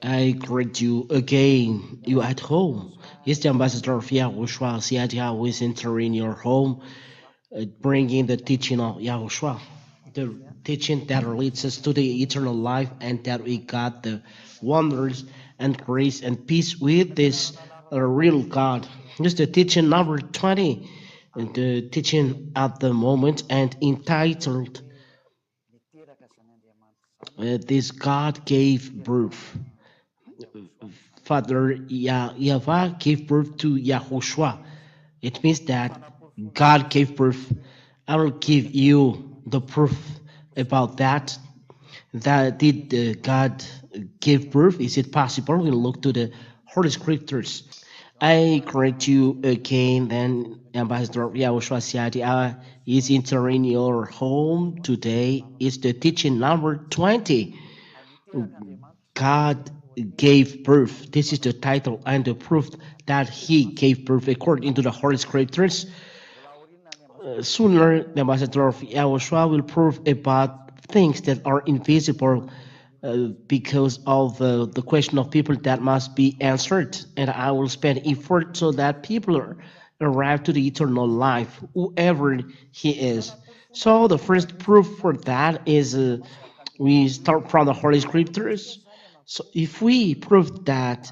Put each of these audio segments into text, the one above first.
I greet you again, you at home. It's the ambassador of YAHOSHUAH, CITI, who is entering your home, bringing the teaching of YAHOSHUAH, the teaching that leads us to the eternal life, and that we got the wonders and grace and peace with this real God. This is the teaching number 20, the teaching at the moment, and entitled, This God Gave Birth. Father Yahweh gave birth to Yahushua. It means that God gave birth. I will give you the proof about that. That did God give birth? Is it possible? We'll look to the Holy Scriptures. I correct you again. Then Ambassador Yahushua Siadi is entering your home today. Is the teaching number 20. God gave birth. This is the title and the proof that He gave birth according to the Holy Scriptures. Sooner, the ambassador of Yahushua will prove about things that are invisible because of the question of people that must be answered. And I will spend effort so that people arrive to the eternal life, whoever he is. So the first proof for that is we start from the Holy Scriptures. So if we prove that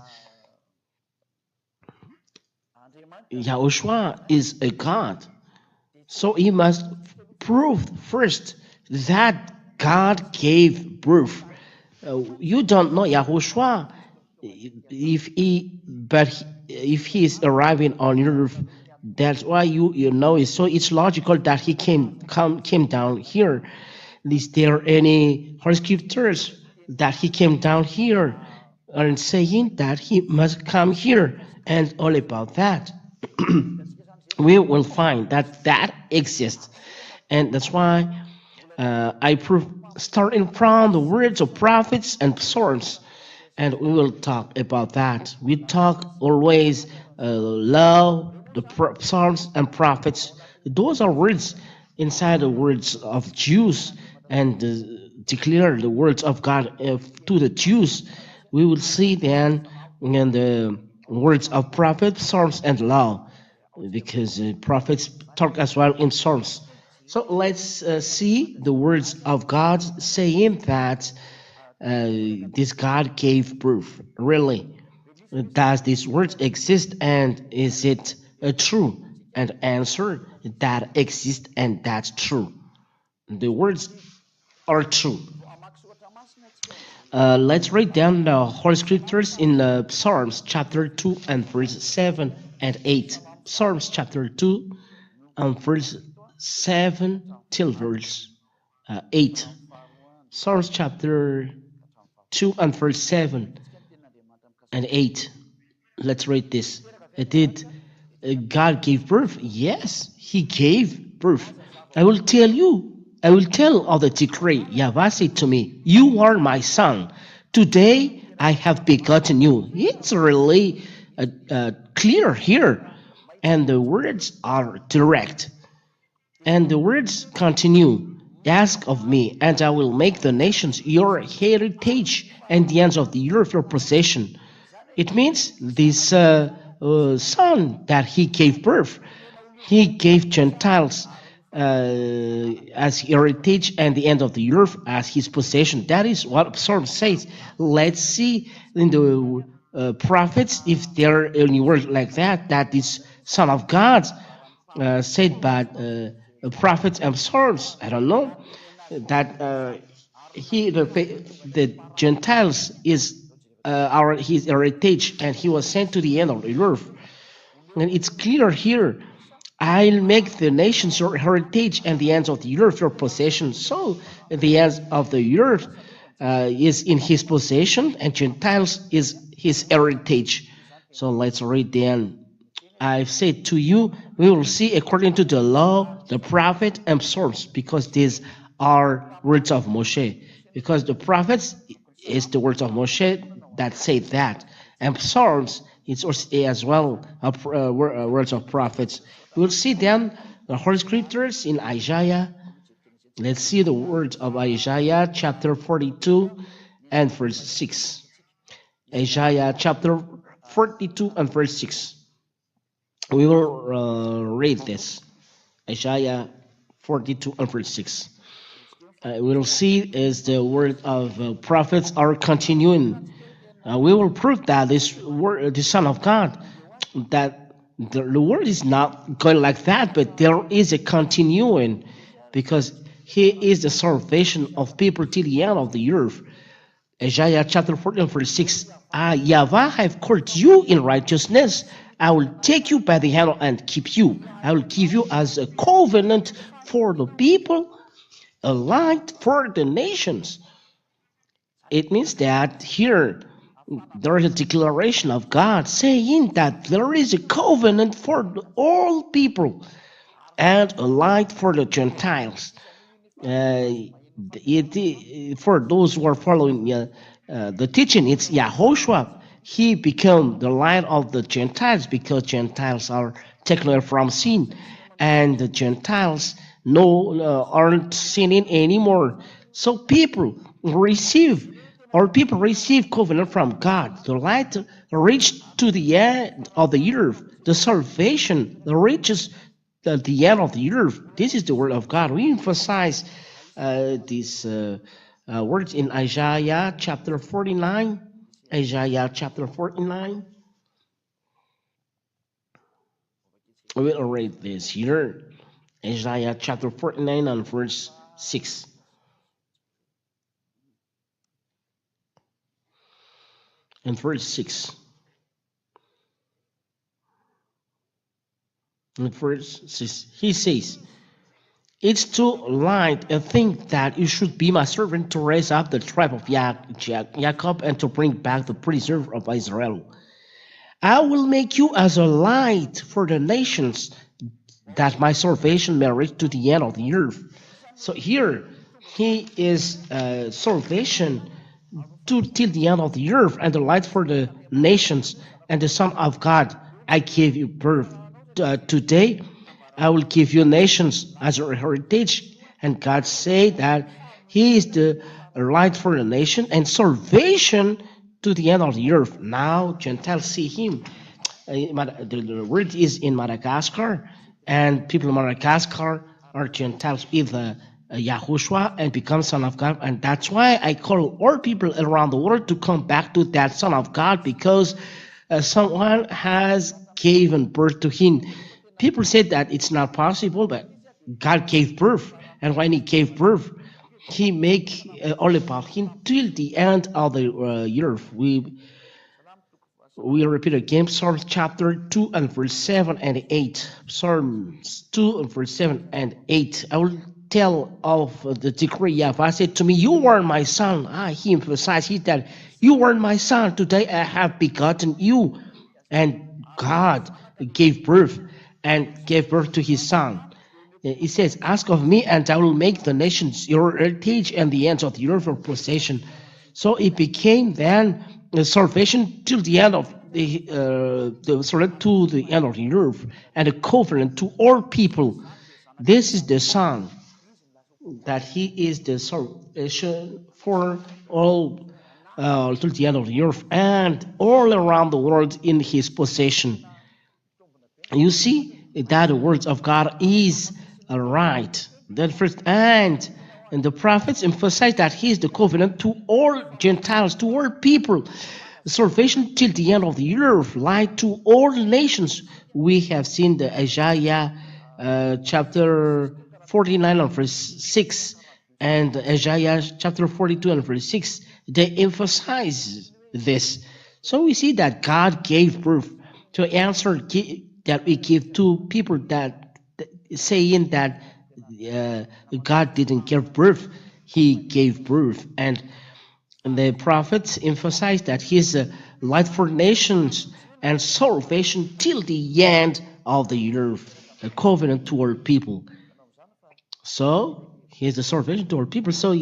Yahushua is a God, so he must prove first that God gave birth. You don't know Yahushua if he is arriving on earth. That's why you know it. So it's logical that he came down here. Is there any Holy Scriptures that he came down here and saying that he must come here and all about that? We will find that that exists, and that's why I prove starting from the words of prophets and psalms, and we will talk about that. We talk always love the psalms and prophets. Those are words inside the words of Jews, and declare the words of God to the Jews. We will see then in the words of prophets, psalms, and law, because prophets talk as well in psalms. So let's see the words of God saying that this God gave birth. Really, does these words exist, and is it true? And answer that exists and that's true. The words are true. Let's read down the Holy Scriptures in Psalms chapter 2 and verse 7 and 8. Psalms chapter 2 and verse 7 till verse 8. Psalms chapter 2 and verse 7 and 8. Let's read this. Did God give birth? Yes, He gave birth. I will tell you. I will tell of the decree. Yahweh said to me, "You are my son. Today I have begotten you." It's really clear here. And the words are direct. And the words continue. Ask of me, and I will make the nations your heritage and the ends of the earth your possession. It means this son that he gave birth, he gave Gentiles as heritage and the end of the earth as his possession. That is what Psalm says. Let's see in the prophets if there are any words like that, that this son of God said by prophets and psalms. I don't know that the Gentiles is his heritage, and he was sent to the end of the earth. And it's clear here. I'll make the nations your heritage and the ends of the earth your possession. So the ends of the earth is in his possession, and Gentiles is his heritage. So let's read then. I've said to you, we will see according to the law, the prophet, and psalms, because these are words of Moshe. Because the prophets is the words of Moshe that say that, and psalms is also as well words of prophets. We'll see then the Holy Scriptures in Isaiah. Let's see the words of Isaiah chapter 42 and verse 6. Isaiah chapter 42 and verse 6. We will read this. Isaiah 42 and verse 6. We will see is the word of prophets are continuing. We will prove that this word, the Son of God, that the word is not going like that, but there is a continuing, because He is the salvation of people till the end of the earth. Isaiah chapter 14 verse 6. Yahweh have called you in righteousness. I will take you by the hand and keep you. I will give you as a covenant for the people, a light for the nations. It means that here there is a declaration of God saying that there is a covenant for all people and a light for the Gentiles. For those who are following the teaching, it's YAHOSHUAH. He became the light of the Gentiles, because Gentiles are taken away from sin, and the Gentiles aren't sinning anymore. So people receive covenant from God. The light reached to the end of the earth. The salvation reaches the end of the earth. This is the word of God. We emphasize these words in Isaiah chapter 49. Isaiah chapter 49. We will read this here. Isaiah chapter 49 and verse 6. And verse 6. And verse 6. He says, it's too light a thing that you should be my servant to raise up the tribe of Jacob and to bring back the preserver of Israel. I will make you as a light for the nations, that my salvation may reach to the end of the earth. So here, He is salvation till the end of the earth, and the light for the nations, and the Son of God. I gave you birth. Today, I will give you nations as your heritage. And God said that He is the light for the nation and salvation to the end of the earth. Now Gentiles see Him. The word is in Madagascar, and people in Madagascar are Gentiles with YAHOSHUAH and become Son of God. And that's why I call all people around the world to come back to that Son of God, because someone has given birth to Him. People said that it's not possible, but God gave birth. And when He gave birth, He make all about Him till the end of the earth. We repeat again, Psalms chapter 2 and verse 7 and 8. Psalms 2 and verse 7 and 8. I will tell of the decree. Yahweh said to me, you are my son. He emphasized that you are my son. Today I have begotten you. And God gave birth to His son. It says, ask of me, and I will make the nations your heritage and the ends of the earth your possession. So it became then salvation till the end of to the end of the earth, and a covenant to all people. This is the Son, that He is the salvation for all till the end of the earth, and all around the world in His possession. You see that the words of God is right. That first, and the prophets emphasize that He is the covenant to all Gentiles, to all people, salvation till the end of the earth, light to all nations. We have seen the Isaiah chapter 49 and verse 6, and Isaiah chapter 42 and verse 6. They emphasize this. So we see that God gave birth to answer that we give to people that saying that God didn't give birth, He gave birth. And the prophets emphasize that He is a light for nations and salvation till the end of the earth, a covenant to our people. So He is the salvation to our people. So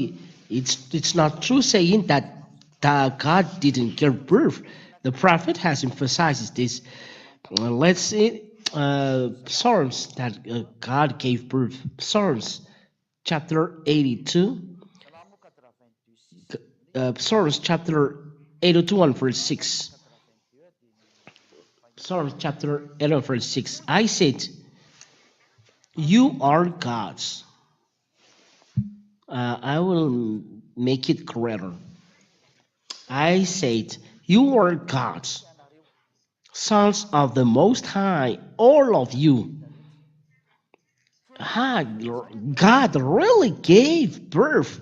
it's not true saying that God didn't give birth. The prophet has emphasized this. Let's see Psalms that God gave birth. Psalms chapter 82. Psalms chapter 82 and verse 6. Psalms chapter 11 verse 6. I said, you are gods. I will make it greater. I said, you are gods, sons of the Most High, all of you. God really gave birth.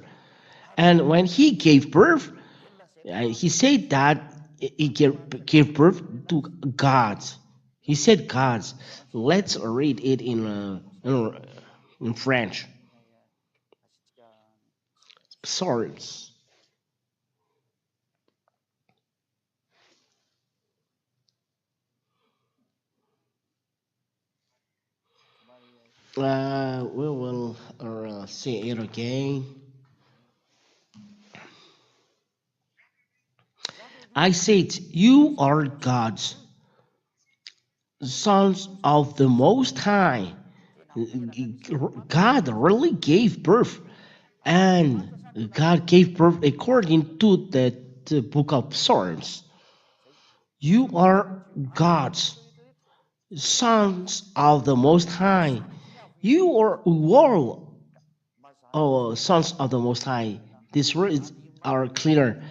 And when he gave birth, he said that he gave birth to gods. He said gods. Let's read it in French. Psalms. We will see it again. I said, you are gods, sons of the Most High. God really gave birth, and God gave birth according to the book of Psalms. You are gods, sons of the Most High. You are world, sons of the Most High. These words are clear.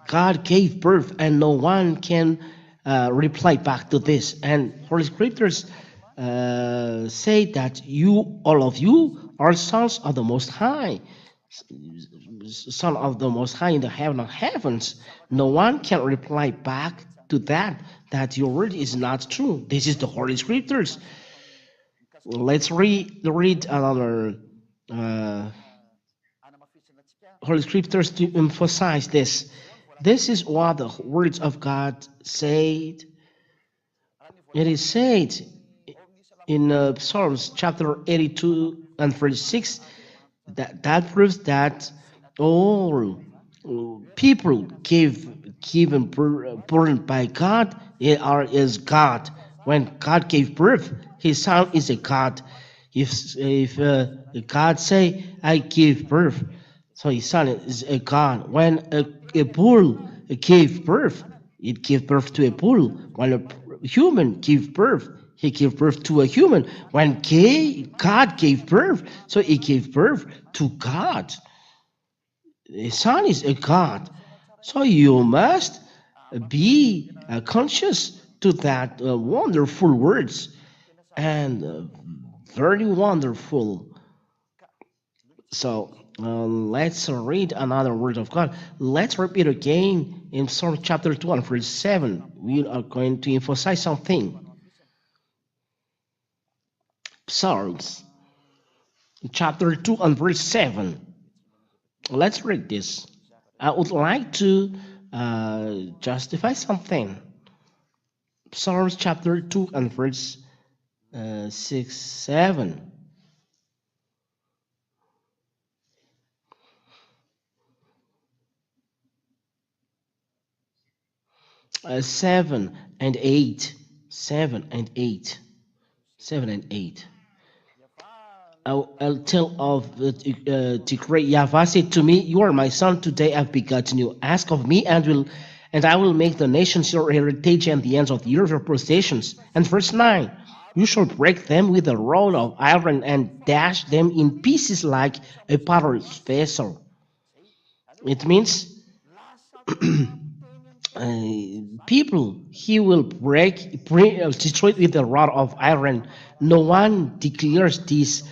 God gave birth, and no one can reply back to this. And Holy Scriptures say that you, all of you, are sons of the Most High, son of the Most High in the heaven of heavens. No one can reply back to that. That your word is not true. This is the Holy Scriptures. Let's read another Holy Scriptures to emphasize this. This is what the words of God said. It is said in Psalms chapter 82 and verse 6 that proves that all people given born by God is God. When God gave birth, His Son is a God. If God say, I give birth, so His Son is a God. When a bull gave birth, it gave birth to a bull. When a human gave birth, he gave birth to a human. When God gave birth, so He gave birth to God. The Son is a God. So you must be conscious to that wonderful words and very wonderful. So let's read another word of God. Let's repeat again in Psalm chapter 2 and verse 7. We are going to emphasize something. Psalms chapter 2 and verse 7. Let's read this. I would like to justify something. Psalms chapter 2 and verse 6, 7. 7 and 8. 7 and 8. 7 and 8. I'll tell of the great Yahweh said to me, you are my son, today I've begotten you. Ask of me, and I will make the nations your heritage and the ends of the earth your possessions. And verse 9, you shall break them with a rod of iron and dash them in pieces like a potter's vessel. It means people he will destroy with the rod of iron. No one declares this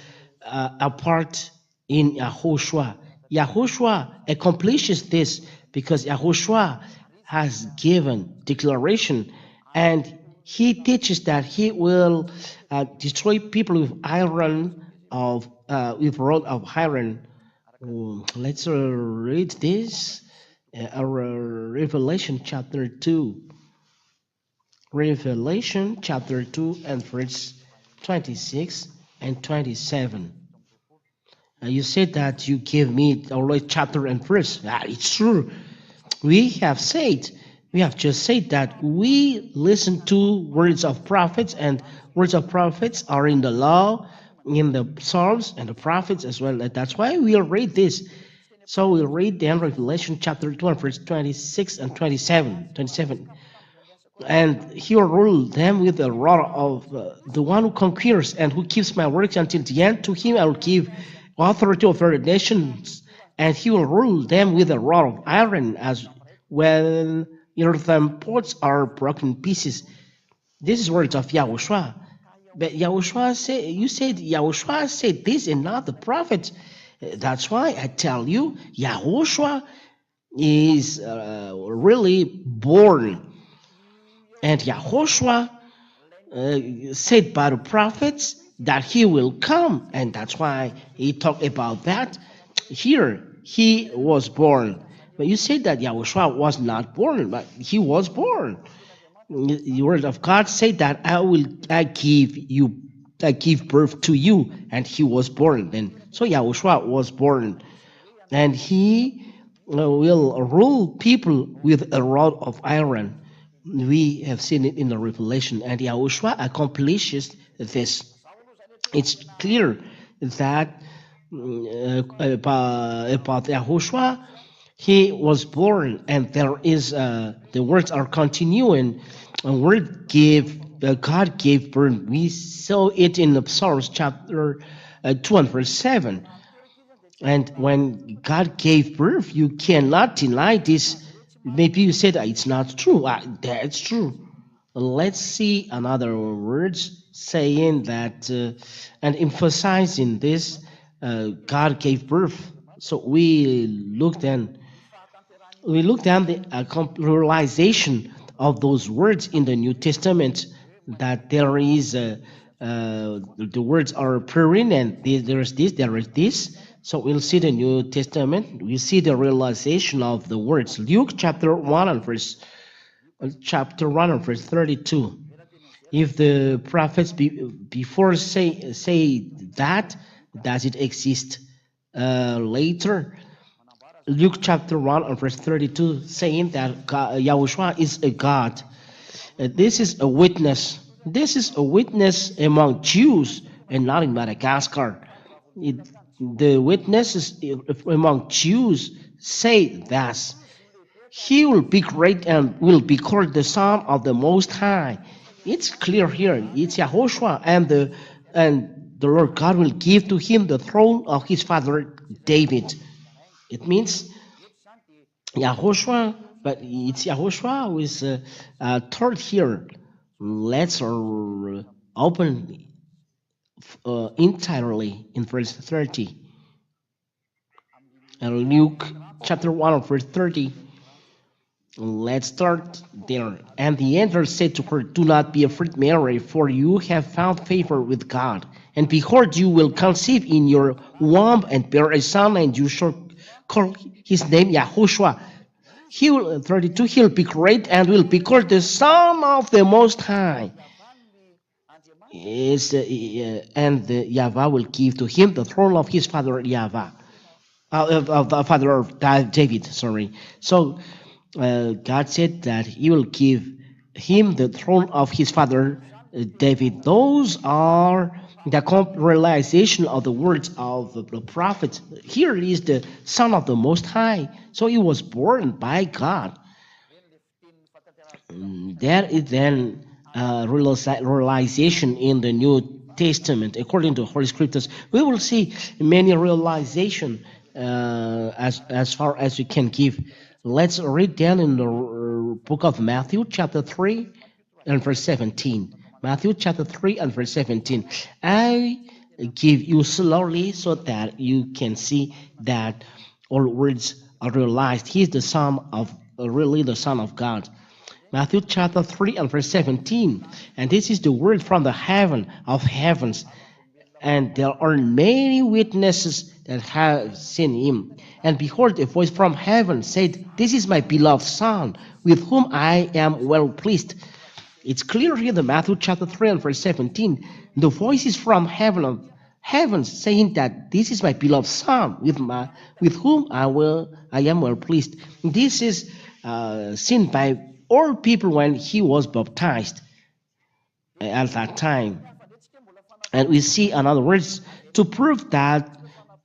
apart in YAHOSHUAH. YAHOSHUAH accomplishes this because YAHOSHUAH has given declaration, and he teaches that he will destroy people with iron with rod of iron. Let's read this. Revelation chapter 2. Revelation chapter 2 and verse 26 and 27. You said that you gave me already chapter and verse. It's true. We have just said that we listen to words of prophets, and words of prophets are in the law, in the Psalms, and the prophets as well. That's why we read this. So we read then Revelation chapter 2 and verse 26 and 27. And he will rule them with the rod of the one who conquers and who keeps my works until the end. To him I will give authority over the nations, and he will rule them with a rod of iron, as when earthen pots are broken in pieces. This is words of Yahushua. But Yahushua said, you said Yahushua said this and not the prophet. That's why I tell you, Yahushua is really born. And Yahushua said by the prophets that he will come, and that's why he talked about that. Here, he was born. But you said that Yahushua was not born, but he was born. The word of God said that I give birth to you, and he was born. And so Yahushua was born, and he will rule people with a rod of iron. We have seen it in the Revelation, and Yahushua accomplishes this. It's clear that about Yahushua, he was born, and there is the words are continuing. God gave birth. We saw it in the Psalms chapter 2 and verse 7. And when God gave birth, you cannot deny this. Maybe you said it's not true. That's true. Let's see another words saying that and emphasizing this. God gave birth. So we looked at the realization of those words in the New Testament, that there is the words are purine, and there is this. So we'll see the New Testament. We see the realization of the words. Luke chapter 1 and verse 32. If the prophets before say that, does it exist later? Luke chapter 1 and verse 32 saying that Yahushua is a God. This is a witness. This is a witness among Jews and not in Madagascar. The witnesses among Jews say that he will be great and will be called the Son of the Most High. It's clear here. It's Yahushua, and the Lord God will give to him the throne of his father David. It means Yahushua, but it's Yahushua who is taught here. Let's open entirely in verse 30. And Luke chapter 1 verse 30. Let's start there. And the angel said to her, do not be afraid, Mary, for you have found favor with God. And behold, you will conceive in your womb and bear a son, and you shall call his name Yahushua. He will 32. He will be great and will be called the Son of the Most High. And Yahweh will give to him the throne of his father Yahweh, of the father of David. Sorry. So God said that he will give him the throne of his father David. Those are the realization of the words of the prophet. Here is the Son of the Most High. So he was born by God. There is then realization in the New Testament according to Holy Scriptures. We will see many realization as far as we can give. Let's read down in the book of Matthew chapter 3 and verse 17. Matthew chapter 3 and verse 17. I give you slowly so that you can see that all words are realized. He is the Son of, really the Son of God. Matthew chapter 3 and verse 17. And this is the word from the heaven of heavens. And there are many witnesses that have seen him. And behold, a voice from heaven said, this is my beloved Son, with whom I am well pleased. It's clear here in Matthew chapter 3 and verse 17. The voice is from heaven saying that this is my beloved Son, with whom I am well pleased. This is seen by all people when he was baptized at that time. And we see, in other words, to prove that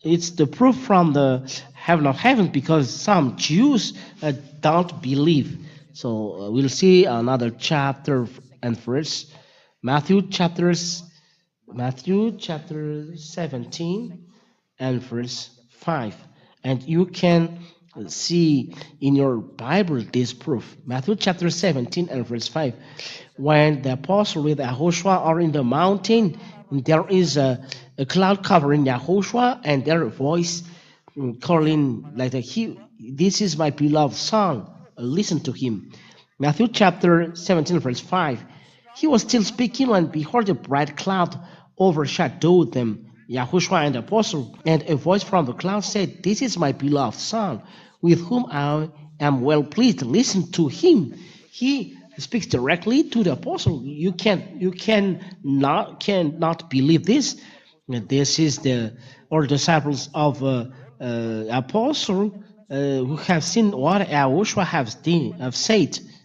it's the proof from the heaven of heaven, because some Jews don't believe. So we'll see another chapter and verse. Matthew chapter 17 and verse 5. And you can see in your Bible this proof. Matthew chapter 17 and verse 5. When the apostle with YAHOSHUAH are in the mountain, there is a cloud covering YAHOSHUAH, and their voice calling like this is my beloved son, listen to him. Matthew chapter 17 verse 5. He was still speaking when behold a bright cloud overshadowed them, YAHOSHUAH and the apostle, and a voice from the cloud said, this is my beloved son, with whom I am well pleased, listen to him. He speaks directly to the apostle. You cannot believe this. This is the or disciples of apostle who have seen what YAHOSHUAH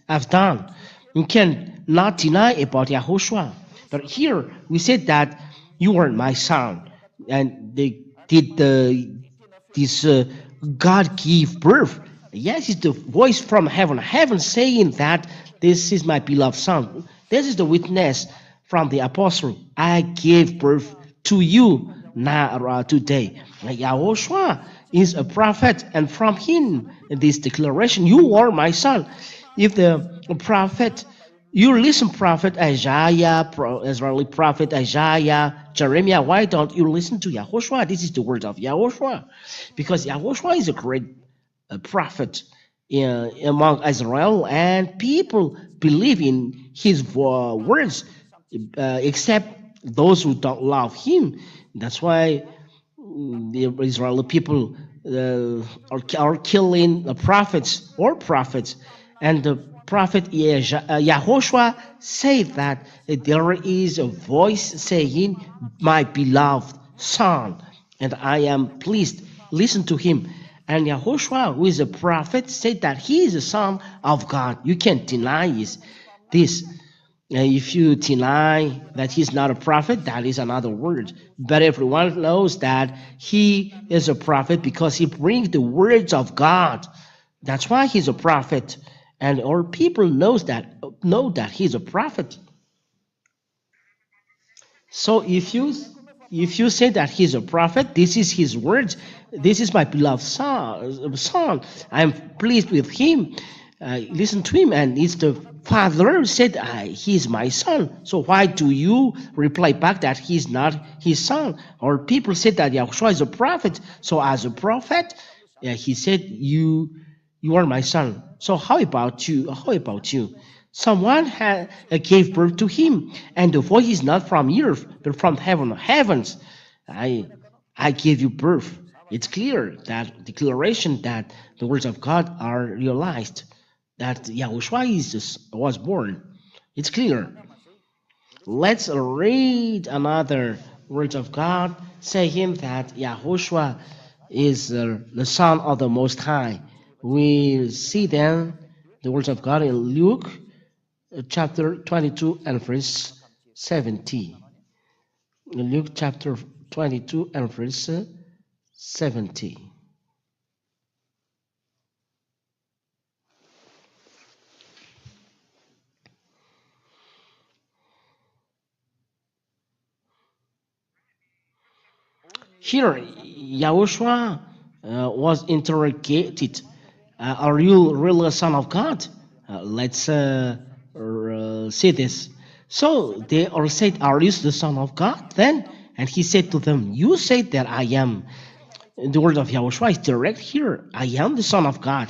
have done. You cannot deny about YAHOSHUAH. But here we said that you are my son, and they did this God give birth. Yes, it's the voice from heaven, heaven saying that this is my beloved son. This is the witness from the apostle. I gave birth to you now today. YAHOSHUAH is a prophet, and from him this declaration, you are my son. If the prophet, you listen, prophet Isaiah, Israeli prophet Isaiah, Jeremiah, why don't you listen to YAHOSHUAH? This is the word of YAHOSHUAH, because YAHOSHUAH is a great prophet among Israel, and people believe in his words, except those who don't love him. That's why the Israeli people are killing the prophets or prophets. And the prophet YAHOSHUAH said that there is a voice saying, my beloved son, and I am pleased, listen to him. And YAHOSHUAH, who is a prophet, said that he is the son of God. You can't deny this. If you deny that he's not a prophet, that is another word. But everyone knows that he is a prophet because he brings the words of God. That's why he's a prophet. And our people know that he's a prophet. So if you say that he's a prophet, this is his words. This is my beloved son. I'm pleased with him. Listen to him, and it's the father said he's my son. So why do you reply back that he's not his son? Or people said that YAHOSHUAH is a prophet. So as a prophet, he said you are my son. So how about you? How about you? Someone gave birth to him, and the voice is not from earth, but from heaven. Heavens, I gave you birth. It's clear that declaration that the words of God are realized, that YAHOSHUAH was born. It's clear. Let's read another words of God, saying that YAHOSHUAH is the Son of the Most High. We see then the words of God in Luke chapter 22 and verse 70. Luke chapter 22 and verse 70. Here, YAHOSHUAH was interrogated. Are you really a son of God? Let's see this. So they all said, are you the son of God then? And he said to them, you said that I am. The word of YAHOSHUAH is direct here. I am the son of God.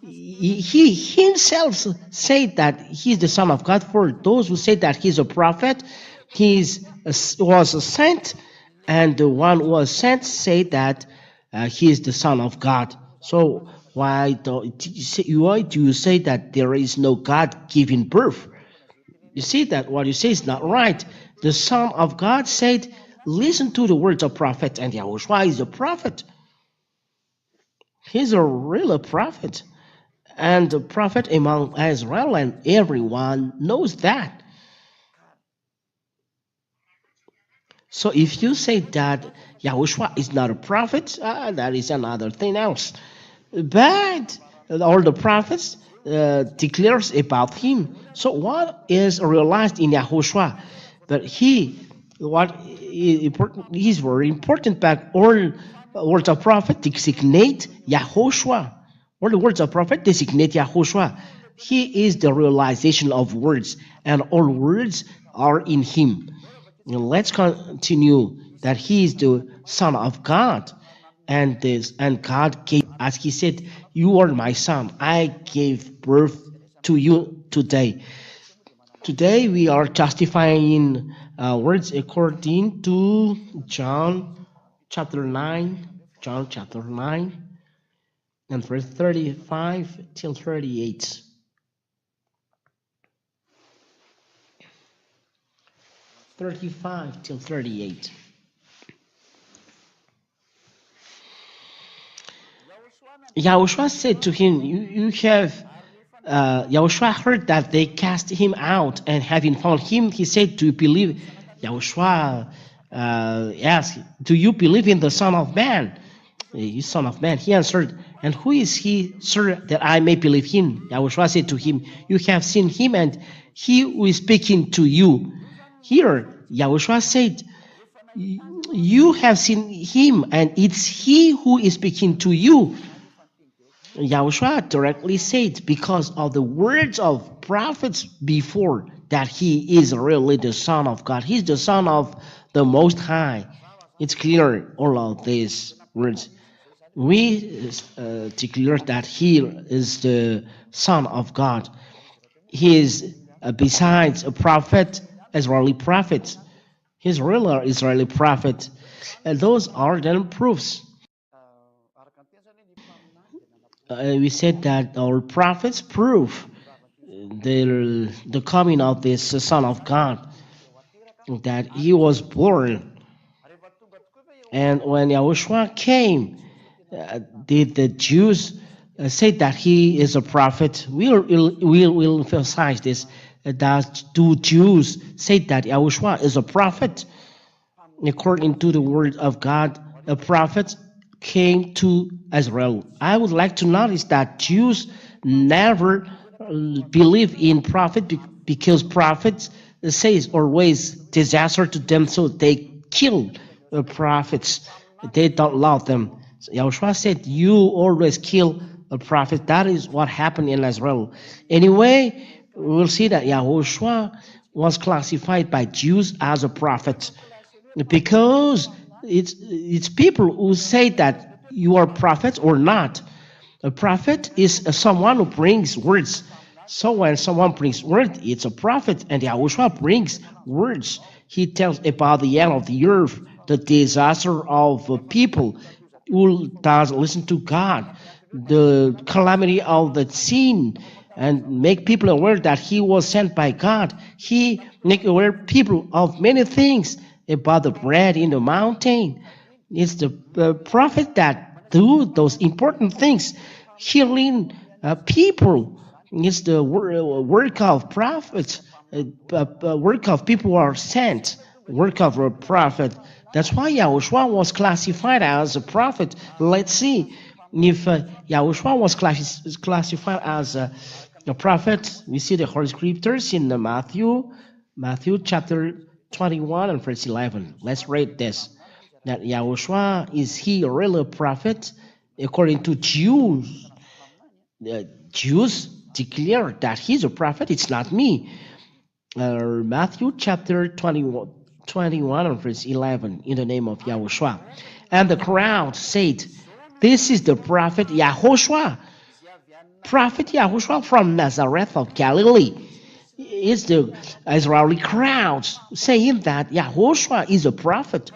He himself said that he's the son of God. For those who say that he's a prophet, he was sent, and the one who was sent said that he is the son of God. So why do you say that there is no God giving birth? You see that what you say is not right. The Son of God said, listen to the words of prophet, and YAHOSHUAH is a prophet. He's a real prophet, and a prophet among Israel, and everyone knows that. So if you say that Yahushua is not a prophet, that is another thing else. But all the prophets declares about him. So what is realized in Yahushua? That what is important, he's very important. But all words of prophet designate Yahushua. All the words of prophet designate Yahushua. He is the realization of words, and all words are in him. Now let's continue that he is the Son of God, and God gave, as he said, "You are my son. I gave birth to you today." Today we are justifying words according to John chapter 9, John chapter 9, and verse 35 till 38. 35 till 38. Yahushua said to him, you have, Yahushua heard that they cast him out, and having found him, he said, "Do you believe?" Yahushua asked, "Do you believe in the Son of Man?" Son of Man. He answered, "And who is he, sir, that I may believe him?" Yahushua said to him, "You have seen him, and he who is speaking to you." Here, Yahushua said, "You have seen him, and it's he who is speaking to you." Yahushua directly said, because of the words of prophets before, that he is really the Son of God. He's the Son of the Most High. It's clear, all of these words. We declare that he is the Son of God. He is, besides a prophet, Israeli prophet. He's really Israeli prophet. And those are then proofs. We said that our prophets prove the coming of this Son of God, that he was born. And when Yahushua came, did the Jews say that he is a prophet? We'll emphasize this. That do Jews say that Yahushua is a prophet? According to the word of God, a prophet came to Israel. I would like to notice that Jews never believe in prophet because prophets says always disaster to them, so they kill the prophets. They don't love them. So Yahushua said, "You always kill a prophet." That is what happened in Israel. Anyway, we'll see that Yahushua was classified by Jews as a prophet, because it's people who say that you are prophets or not. A prophet is someone who brings words. So when someone brings word, it's a prophet, and Yahushua brings words. He tells about the end of the earth, the disaster of people who does listen to God, the calamity of the sin, and make people aware that he was sent by God. He make aware people of many things about the bread in the mountain. It's the prophet that do those important things, healing people. It's the work of prophets, work of people who are sent, work of a prophet. That's why Yahushua was classified as a prophet. Let's see if Yahushua was classified as a prophet. We see the Holy Scriptures in Matthew chapter 21 and verse 11. Let's read this. That Yahushua, is he really a prophet? According to Jews, Jews declare that he's a prophet. It's not me. Matthew chapter 21 and verse 11, in the name of Yahushua. And the crowd said, "This is the prophet Yahushua." Prophet Yahushua from Nazareth of Galilee. It's the Israeli crowds saying that Yahushua is a prophet.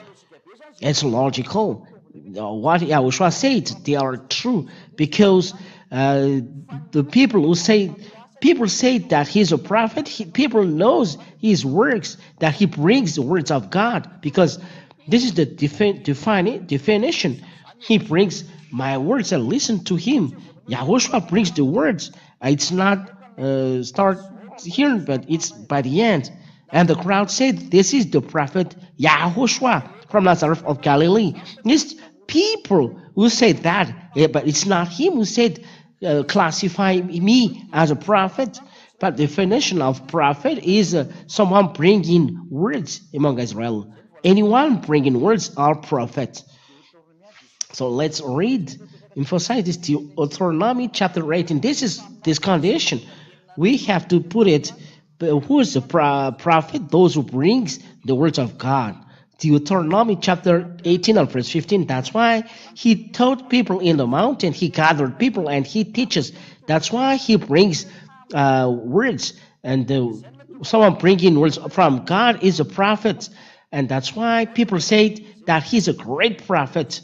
It's logical. What Yahushua said, they are true, because the people say that he's a prophet. People knows his works, that he brings the words of God, because this is the definition. He brings my words and listen to him. Yahushua brings the words. It's not start here, but it's by the end. And the crowd said, "This is the prophet YAHOSHUAH from Nazareth of Galilee." These people who said that, but it's not him who said, classify me as a prophet. But the definition of prophet is someone bringing words among Israel. Anyone bringing words are prophet. So let's read, emphasize this Deuteronomy chapter 18. This is this condition. We have to put it, who is the prophet? Those who brings the words of God. Deuteronomy chapter 18 and verse 15. That's why he taught people in the mountain. He gathered people and he teaches. That's why he brings words. And someone bringing words from God is a prophet. And that's why people say that he's a great prophet.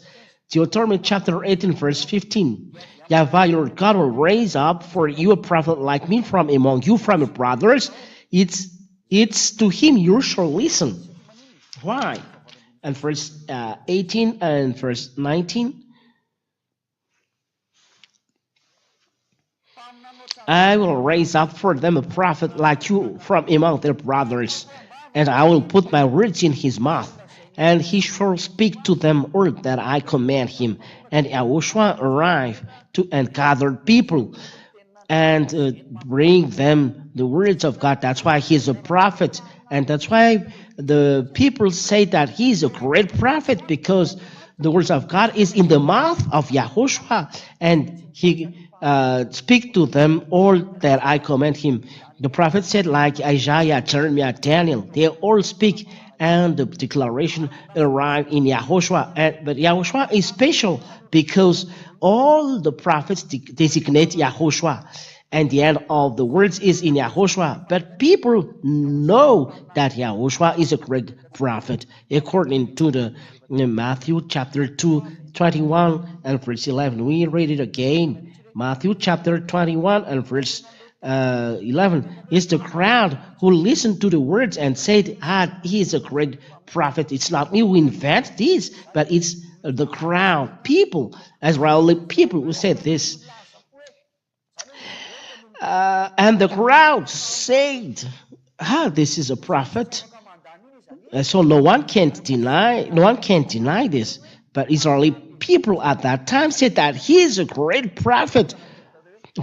Deuteronomy chapter 18 verse 15. Yahweh your God will raise up for you a prophet like me from among you, from your brothers. It's to him you shall listen. Why? And verse 18 and verse 19. I will raise up for them a prophet like you from among their brothers, and I will put my words in his mouth, and he shall speak to them all that I command him. And YAHOSHUAH arrived to and gathered people and bring them the words of God. That's why he's a prophet, and that's why the people say that he's a great prophet, because the words of God is in the mouth of YAHOSHUAH, and he speak to them all that I command him. The prophet said, like Isaiah, Jeremiah, Daniel, they all speak, and the declaration arrived in YAHOSHUAH. But YAHOSHUAH is special because all the prophets designate YAHOSHUAH, and the end of the words is in YAHOSHUAH. But people know that YAHOSHUAH is a great prophet, according to the Matthew chapter 2, 21 and verse 11. We read it again. Matthew chapter 21 and verse 11 is the crowd who listened to the words and said, he is a great prophet. It's not me who invent this, but it's the crowd, people, Israeli people who said this. And the crowd said, this is a prophet. So no one can deny this. But Israeli people at that time said that he is a great prophet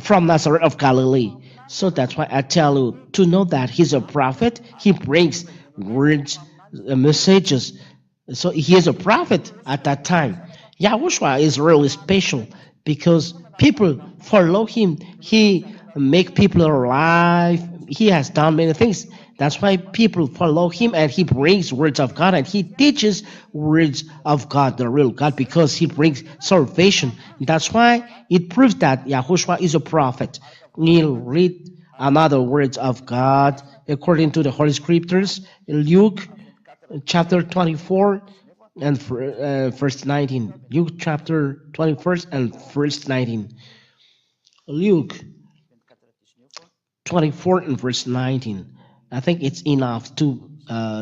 from Nazareth of Galilee. So that's why I tell you, to know that he's a prophet, he brings words, messages. So he is a prophet at that time. YAHOSHUAH is really special because people follow him. He make people alive. He has done many things. That's why people follow him, and he brings words of God, and he teaches words of God, the real God, because he brings salvation. That's why it proves that YAHOSHUAH is a prophet. We'll read another words of God according to the Holy Scriptures. Luke chapter 24 and verse 19. Luke chapter 21 and verse 19. Luke 24 and verse 19. I think it's enough to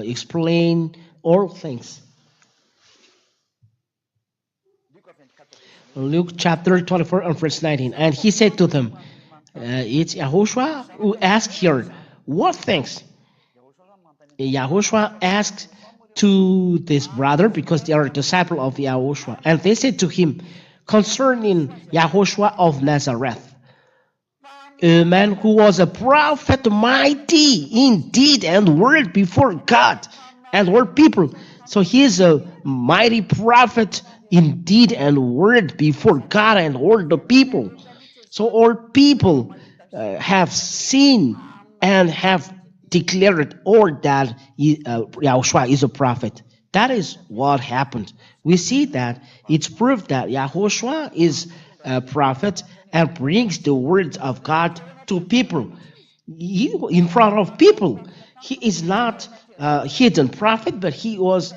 explain all things. Luke chapter 24 and verse 19. And he said to them, it's YAHOSHUAH who asked here, what things? YAHOSHUAH asked to this brother, because they are a disciple of YAHOSHUAH. And they said to him, concerning YAHOSHUAH of Nazareth, a man who was a prophet, mighty in deed and word before God and all people. So he is a mighty prophet in deed and word before God and all the people. So all people have seen and have declared all that YAHOSHUAH is a prophet. That is what happened. We see that it's proof that YAHOSHUAH is a prophet and brings the words of God to people. In front of people. He is not a hidden prophet, but he was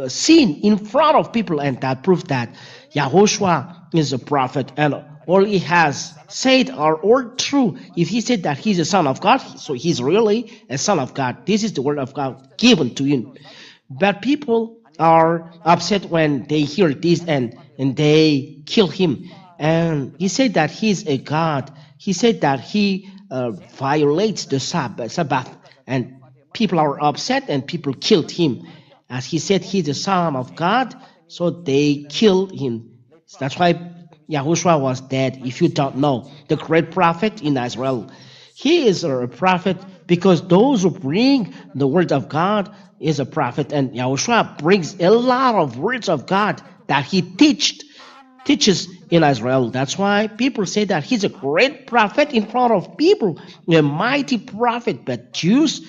seen in front of people, and that proves that YAHOSHUAH is a prophet, and all he has said are all true. If he said that he's a son of God, so he's really a son of God. This is the word of God given to him. But people are upset when they hear this, and they kill him. And he said that he's a God. He said that he violates the Sabbath. And people are upset and people killed him. As he said he's the Son of God, so they killed him. That's why Yahushua was dead. If you don't know, the great prophet in Israel. He is a prophet because those who bring the word of God is a prophet. And Yahushua brings a lot of words of God that he teaches in Israel. That's why people say that he's a great prophet in front of people, a mighty prophet, but Jews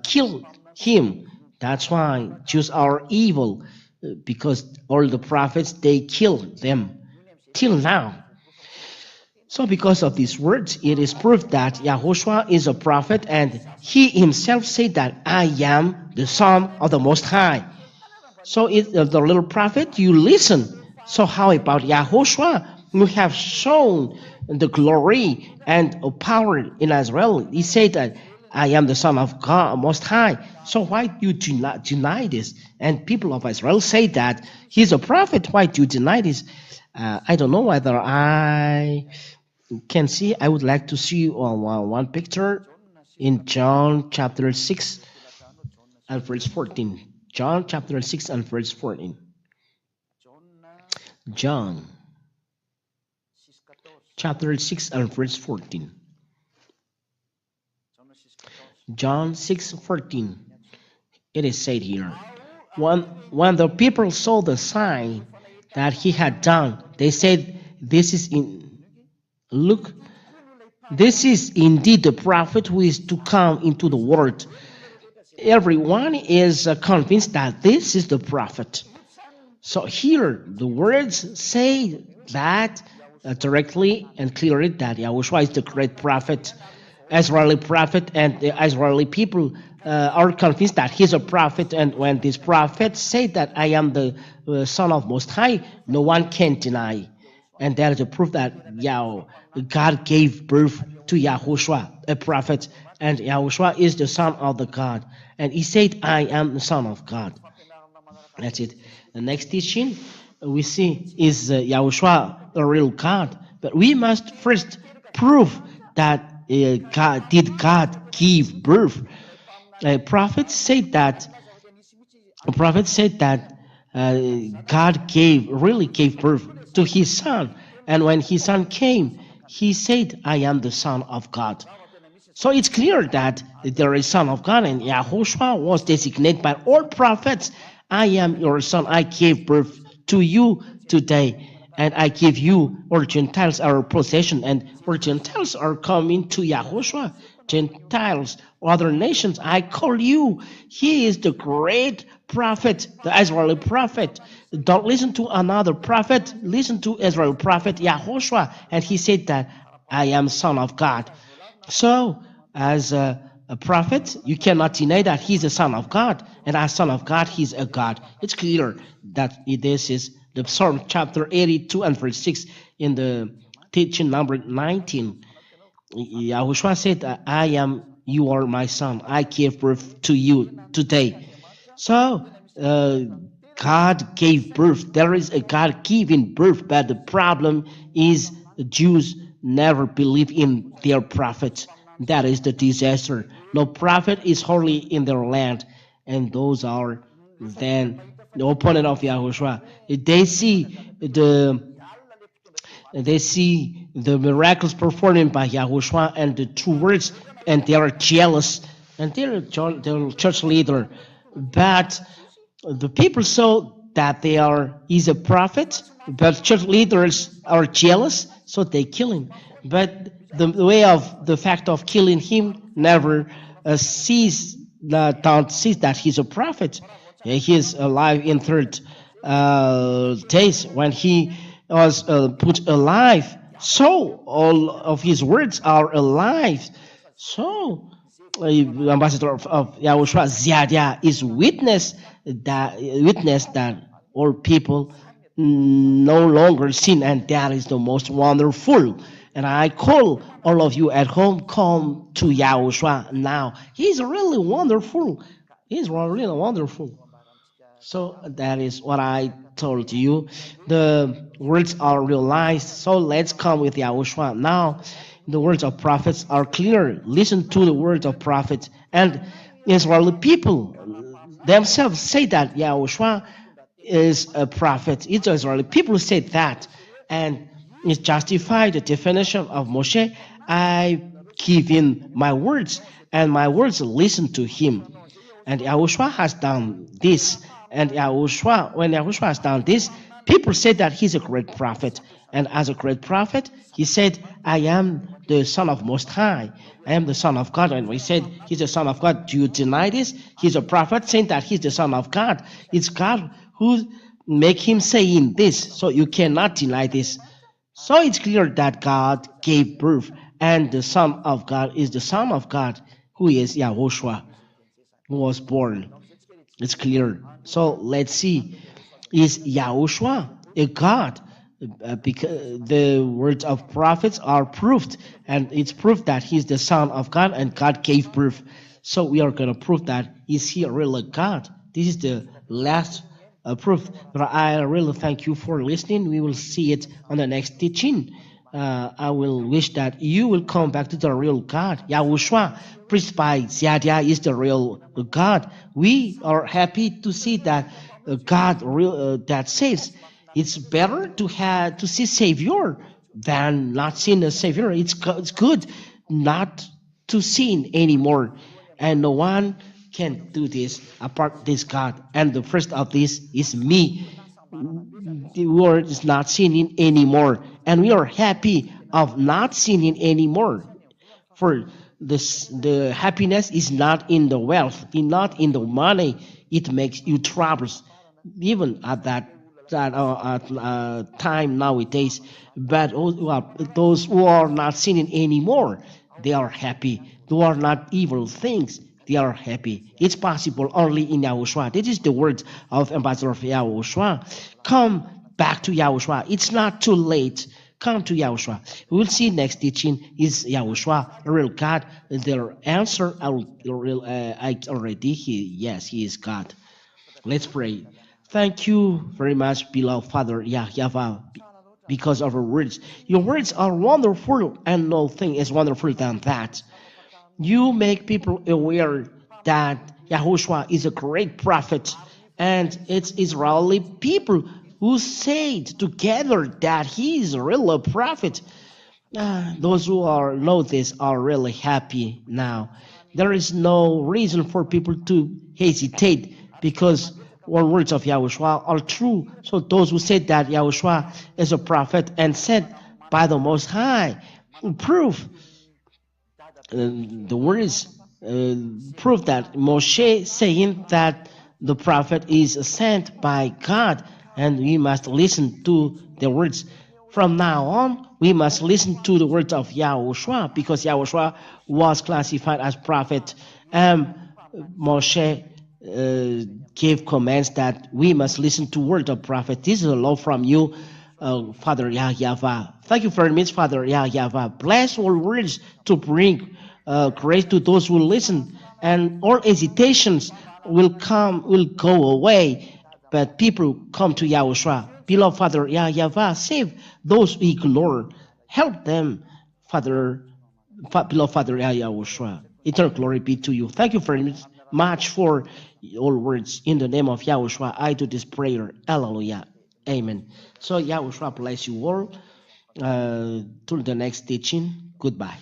killed him. That's why Jews are evil because all the prophets they killed them till now. So because of these words, it is proof that Yahushua is a prophet and he himself said that I am the Son of the Most High. So the little prophet, you listen. So how about Yahushua? You have shown the glory and power in Israel. He said that I am the Son of God Most High. So why do you deny this? And people of Israel say that he's a prophet. Why do you deny this? I don't know whether I can see. I would like to see one picture in John chapter 6 and verse 14. John chapter 6 and verse 14. John chapter 6 and verse 14. John 6:14. It is said here. When the people saw the sign that he had done, they said, This is indeed the prophet who is to come into the world. Everyone is convinced that this is the prophet. So here the words say that directly and clearly that Yahushua is the great prophet, Israeli prophet, and the Israeli people are convinced that he's a prophet. And when these prophets say that I am the Son of Most High, no one can deny. And that is a proof that God gave birth to Yahushua, a prophet, and Yahushua is the Son of the God. And he said, I am the Son of God. That's it. The next teaching we see is Yahushua, the real God. But we must first prove that God give birth. A prophet said that God really gave birth to his son. And when his son came, he said, I am the Son of God. So it's clear that there is Son of God, and Yahushua was designated by all prophets. I am your son. I gave birth to you today, and I give you, or Gentiles, our possession, and or Gentiles are coming to Yahushua. Gentiles, other nations, I call you. He is the great prophet, the Israeli prophet. Don't listen to another prophet. Listen to Israel prophet Yahushua, and he said that I am Son of God. So, as a prophet, you cannot deny that he's a Son of God, and as Son of God, he's a God. It's clear that this is the Psalm chapter 82 and verse 6 in the teaching number 19. Yahushua said, you are my son. I give birth to you today. So, God gave birth. There is a God giving birth, but the problem is the Jews never believe in their prophet. That is the disaster. No prophet is holy in their land, and those are then the opponent of Yahushua. They see the miracles performed by Yahushua and the true words, and they are jealous, and they're church leader. But the people saw that he's a prophet, but church leaders are jealous, so they kill him. But the fact of killing him never don't sees that he's a prophet. He is alive in third days when he was put alive. So all of his words are alive. So ambassador of Yahushua Ziadia is witness that all people no longer sin, and that is the most wonderful. And I call all of you at home, come to Yahushua now. He's really wonderful. He's really wonderful. So that is what I told you. The words are realized. So let's come with Yahushua now. The words of prophets are clear. Listen to the words of prophets. And Israeli people themselves say that Yahushua is a prophet. It's Israeli people who say that, and it justified the definition of Moshe. I give in my words, and my words listen to him. And Yahushua has done this. And Yahushua, when Yahushua has done this, people say that he's a great prophet. And as a great prophet, he said, I am the Son of Most High. I am the Son of God. And we said he's the Son of God. Do you deny this? He's a prophet saying that he's the Son of God. It's God who make him saying this. So you cannot deny this. So it's clear that God gave birth, and the Son of God is the Son of God, who is Yahushua, who was born. It's clear. So let's see. Is Yahushua a God? Because the words of prophets are proved, and it's proof that he's the Son of God and God gave birth. So we are going to prove that is he really God? This is the last proof. But I really thank you for listening. We will see it on the next teaching. I will wish that you will come back to the real God. Yahushua, preached by Ziadia, is the real God. We are happy to see that God real that saves. It's better to have to see Savior than not seeing a Savior. It's good not to sin anymore, and no one can do this apart this God. And the first of this is me. The world is not sinning anymore, and we are happy of not sinning anymore. For this, the happiness is not in the wealth, not in the money. It makes you troubles, even at that time nowadays. But those who are not sinning anymore, they are happy. They are not evil things. They are happy. It's possible only in Yahushua. This is the word of Ambassador of Yahushua. Come back to Yahushua. It's not too late. Come to Yahushua. We will see next teaching is Yahushua, a real God. The answer I already yes, he is God. Let's pray. Thank you very much, beloved Father Yahweh, because of your words. Your words are wonderful, and no thing is wonderful than that. You make people aware that Yahushua is a great prophet, and it's Israeli people who said together that he is really a prophet. Those who know this are really happy now. There is no reason for people to hesitate because one words of Yahushua are true. So those who said that Yahushua is a prophet and sent by the Most High, prove the words prove that Moshe saying that the prophet is sent by God, and we must listen to the words. From now on, we must listen to the words of Yahushua because Yahushua was classified as prophet. Moshe gave commands that we must listen to word of prophet. This is a law from you, Father Yahweh. Thank you very much, Father Yahweh. Bless all words to bring grace to those who listen, and all hesitations will go away. But people come to Yahushua. Beloved Father Yahweh, save those who ignore. Help them, Father beloved Father Yahushua. Eternal glory be to you. Thank you very much for your words. In the name of Yahushua, I do this prayer. Hallelujah. Amen. So Yahushua bless you all. To the next teaching. Goodbye.